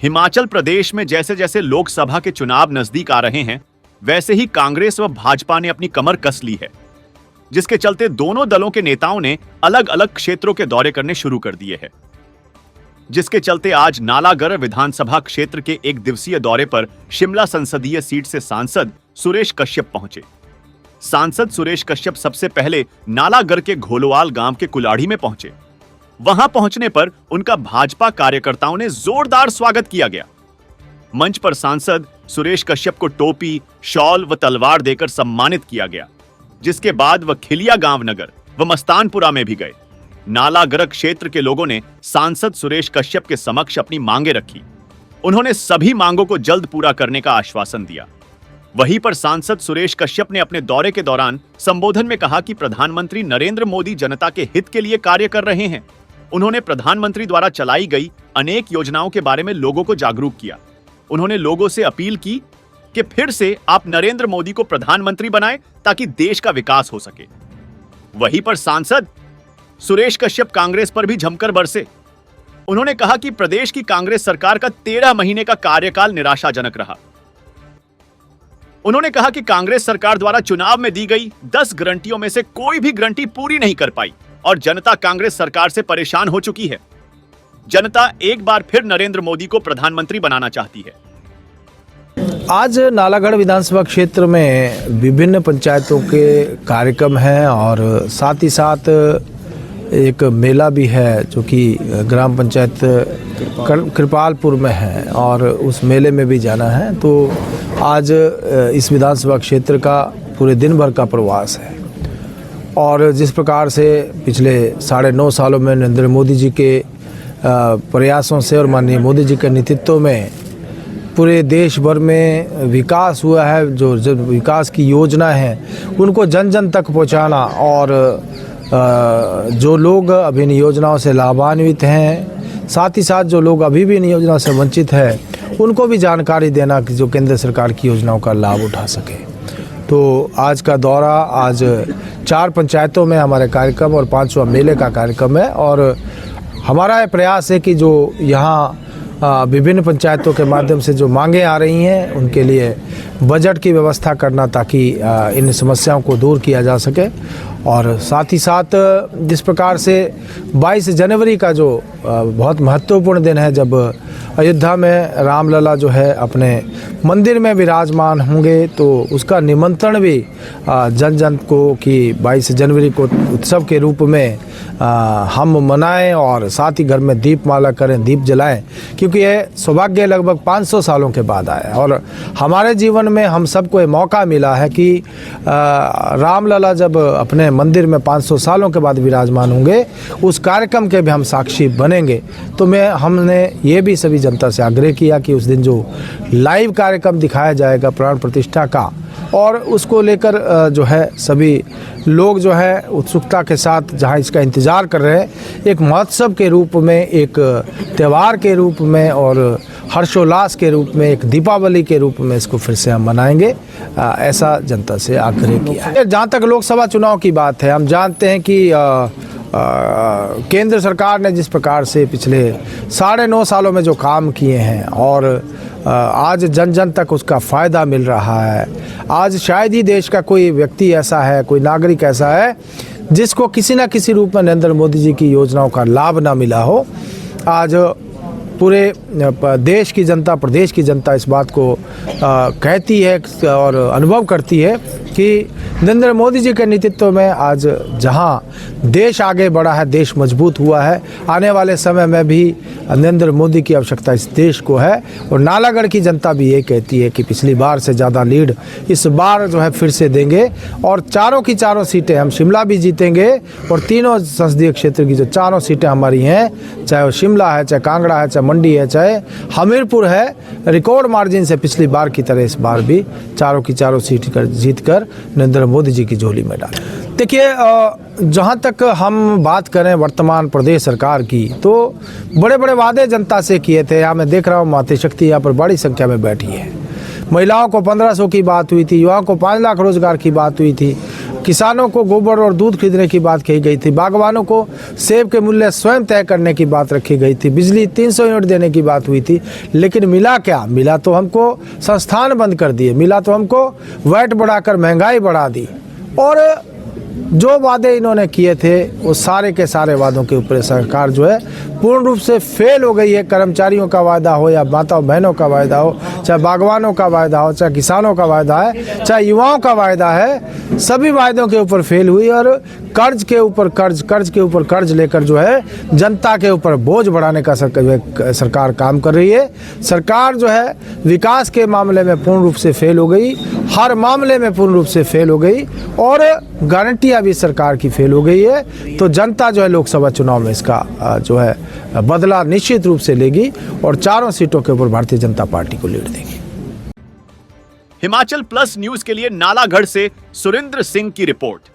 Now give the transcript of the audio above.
हिमाचल प्रदेश में जैसे जैसे लोकसभा के चुनाव नजदीक आ रहे हैं, वैसे ही कांग्रेस व भाजपा ने अपनी कमर कस ली है, जिसके चलते दोनों दलों के नेताओं ने अलग अलग क्षेत्रों के दौरे करने शुरू कर दिए हैं। जिसके चलते आज नालागढ़ विधानसभा क्षेत्र के एक दिवसीय दौरे पर शिमला संसदीय सीट से सांसद सुरेश कश्यप पहुंचे। सांसद सुरेश कश्यप सबसे पहले नालागढ़ के घोलोवाल गांव के कुलाड़ी में पहुंचे। वहां पहुंचने पर उनका भाजपा कार्यकर्ताओं ने जोरदार स्वागत किया गया। मंच पर सांसद सुरेश कश्यप को टोपी, शॉल व तलवार देकर सम्मानित किया गया, जिसके बाद वह खिलिया गांव नगर व मस्तानपुरा में भी गए। नालागढ़ क्षेत्र के लोगों ने सांसद सुरेश कश्यप के समक्ष अपनी मांगे रखी। उन्होंने सभी मांगों को जल्द पूरा करने का आश्वासन दिया। वहीं पर सांसद सुरेश कश्यप ने अपने दौरे के दौरान संबोधन में कहा कि प्रधानमंत्री नरेंद्र मोदी जनता के हित के लिए कार्य कर रहे हैं। उन्होंने प्रधानमंत्री द्वारा चलाई गई अनेक योजनाओं के बारे में लोगों को जागरूक किया। उन्होंने लोगों से अपील की कि फिर से आप नरेंद्र मोदी को प्रधानमंत्री बनाएं ताकि देश का विकास हो सके। वहीं पर सांसद सुरेश कश्यप कांग्रेस पर भी जमकर बरसे। उन्होंने कहा कि प्रदेश की कांग्रेस सरकार का 13 महीने का कार्यकाल निराशाजनक रहा। उन्होंने कहा कि कांग्रेस सरकार द्वारा चुनाव में दी गई 10 गारंटियों में से कोई भी गारंटी पूरी नहीं कर पाई और जनता कांग्रेस सरकार से परेशान हो चुकी है। जनता एक बार फिर नरेंद्र मोदी को प्रधानमंत्री बनाना चाहती है। आज नालागढ़ विधानसभा क्षेत्र में विभिन्न पंचायतों के कार्यक्रम हैं और साथ ही साथ एक मेला भी है जो कि ग्राम पंचायत कृपालपुर में है और उस मेले में भी जाना है। तो आज इस विधानसभा क्षेत्र का पूरे दिन भर का प्रवास है और जिस प्रकार से पिछले 9.5 सालों में नरेंद्र मोदी जी के प्रयासों से और माननीय मोदी जी के नेतृत्व में पूरे देश भर में विकास हुआ है, जो विकास की योजना है उनको जन जन तक पहुंचाना और जो लोग अभी इन योजनाओं से लाभान्वित हैं, साथ ही साथ जो लोग अभी भी इन योजनाओं से वंचित हैं उनको भी जानकारी देना कि जो केंद्र सरकार की योजनाओं का लाभ उठा सके। तो आज का दौरा, आज 4 पंचायतों में हमारे कार्यक्रम और 5वां मेले का कार्यक्रम है और हमारा ये प्रयास है कि जो यहाँ विभिन्न पंचायतों के माध्यम से जो मांगें आ रही हैं उनके लिए बजट की व्यवस्था करना ताकि इन समस्याओं को दूर किया जा सके। और साथ ही साथ जिस प्रकार से 22 जनवरी का जो बहुत महत्वपूर्ण दिन है, जब अयोध्या में रामलला जो है अपने मंदिर में विराजमान होंगे, तो उसका निमंत्रण भी जन जन को कि 22 जनवरी को उत्सव के रूप में हम मनाएं और साथ ही घर में दीपमाला करें, दीप जलाएं, क्योंकि यह सौभाग्य लगभग 500 सालों के बाद आया और हमारे जीवन में हम सबको ये मौका मिला है कि रामलला जब अपने मंदिर में 500 सालों के बाद विराजमान होंगे, उस कार्यक्रम के भी हम साक्षी बनेंगे। तो हमने ये भी सभी जनता से आग्रह किया कि उस दिन जो लाइव कार्यक्रम दिखाया जाएगा प्राण प्रतिष्ठा का, और उसको लेकर जो है सभी लोग जो है उत्सुकता के साथ जहां इसका इंतज़ार कर रहे हैं, एक महोत्सव के रूप में, एक त्यौहार के रूप में और हर्षोल्लास के रूप में, एक दीपावली के रूप में इसको फिर से हम मनाएंगे, ऐसा जनता से आग्रह किया है। जहाँ तक लोकसभा चुनाव की बात है, हम जानते हैं कि केंद्र सरकार ने जिस प्रकार से पिछले 9.5 सालों में जो काम किए हैं और आज जन जन तक उसका फ़ायदा मिल रहा है। आज शायद ही देश का कोई व्यक्ति ऐसा है, कोई नागरिक ऐसा है जिसको किसी न किसी रूप में नरेंद्र मोदी जी की योजनाओं का लाभ ना मिला हो। आज पूरे देश की जनता, प्रदेश की जनता इस बात को कहती है और अनुभव करती है कि नरेंद्र मोदी जी के नेतृत्व में आज जहां देश आगे बढ़ा है, देश मजबूत हुआ है, आने वाले समय में भी नरेंद्र मोदी की आवश्यकता इस देश को है। और नालागढ़ की जनता भी ये कहती है कि पिछली बार से ज़्यादा लीड इस बार जो है फिर से देंगे और चारों की चारों सीटें हम शिमला भी जीतेंगे और तीनों संसदीय क्षेत्र की जो चारों सीटें हमारी हैं, चाहे वो शिमला है, चाहे कांगड़ा है, चाहे मंडी है, चाहे हमीरपुर है, रिकॉर्ड मार्जिन से पिछली बार की तरह इस बार भी चारों की चारों सीट जीत कर नरेंद्र मोदी जी की झोली में डालें। देखिए, जहाँ तक हम बात करें वर्तमान प्रदेश सरकार की, तो बड़े बड़े वादे जनता से किए थे। यहाँ मैं देख रहा हूँ मातृ शक्ति यहाँ पर बड़ी संख्या में बैठी है। महिलाओं को 1500 की बात हुई थी, युवाओं को 5 लाख रोजगार की बात हुई थी, किसानों को गोबर और दूध खरीदने की बात कही गई थी, बागवानों को सेब के मूल्य स्वयं तय करने की बात रखी गई थी, बिजली 300 यूनिट देने की बात हुई थी। लेकिन मिला क्या? मिला तो हमको संस्थान बंद कर दिए, मिला तो हमको वैट बढ़ाकर महंगाई बढ़ा दी, और जो वादे इन्होंने किए थे वो सारे के सारे वादों के ऊपर सरकार जो है पूर्ण रूप से फेल हो गई है। कर्मचारियों का वायदा हो या माताओं बहनों का वायदा हो, चाहे बागवानों का वायदा हो, चाहे किसानों का वायदा है, चाहे युवाओं का वायदा है, सभी वायदों के ऊपर फेल हुई और कर्ज के ऊपर कर्ज, कर्ज के ऊपर कर्ज लेकर जो है जनता के ऊपर बोझ बढ़ाने का सरकार काम कर रही है। सरकार जो है विकास के मामले में पूर्ण रूप से फेल हो गई, हर मामले में पूर्ण रूप से फेल हो गई, और गारंटियां भी सरकार की फेल हो गई है। तो जनता जो है लोकसभा चुनाव में इसका जो है बदला निश्चित रूप से लेगी और चारों सीटों के ऊपर भारतीय जनता पार्टी को लीड देगी। हिमाचल प्लस न्यूज के लिए नालागढ़ से सुरेंद्र सिंह की रिपोर्ट।